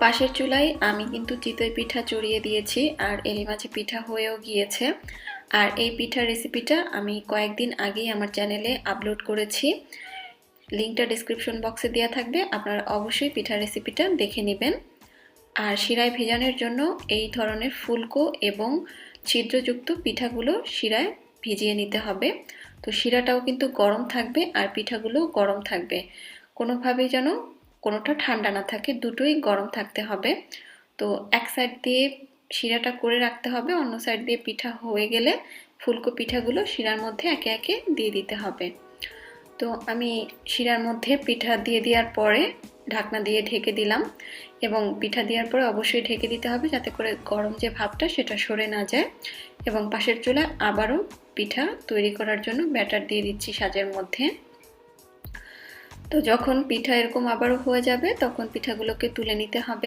পাশের চুলায় আমি কিন্তু চিতই পিঠা চড়িয়ে দিয়েছি আর এলি মাছের পিঠা হয়েও গিয়েছে। আর এই পিঠার রেসিপিটা আমি কয়েকদিন আগেই আমার চ্যানেলে আপলোড করেছি, লিঙ্কটা ডিসক্রিপশন বক্সে দেওয়া থাকবে, আপনারা অবশ্যই পিঠার রেসিপিটা দেখে নেবেন। আর শিরায় ভেজানোর জন্য এই ধরনের ফুলকো এবং ছিদ্রযুক্ত পিঠাগুলো শিরায় ভিজিয়ে নিতে হবে। তো শিরাটাও কিন্তু গরম থাকবে আর পিঠাগুলো গরম থাকবে, কোনোভাবেই যেন কোনোটা ঠান্ডা না থাকে, দুটোই গরম থাকতে হবে। তো এক সাইড দিয়ে শিরাটা করে রাখতে হবে, অন্য সাইড দিয়ে পিঠা হয়ে গেলে ফুলকো পিঠাগুলো শিরার মধ্যে একে একে দিয়ে দিতে হবে। তো আমি শিরার মধ্যে পিঠা দিয়ে দেওয়ার পরে ঢাকনা দিয়ে ঢেকে দিলাম, এবং পিঠা দেওয়ার পরে অবশ্যই ঢেকে দিতে হবে যাতে করে গরম যে ভাবটা সেটা সরে না যায়। এবং পাশের চুলায় আবারও পিঠা তৈরি করার জন্য ব্যাটার দিয়ে দিচ্ছি সাজের মধ্যে। তো যখন পিঠা এরকম আবারও হয়ে যাবে তখন পিঠাগুলোকে তুলে নিতে হবে।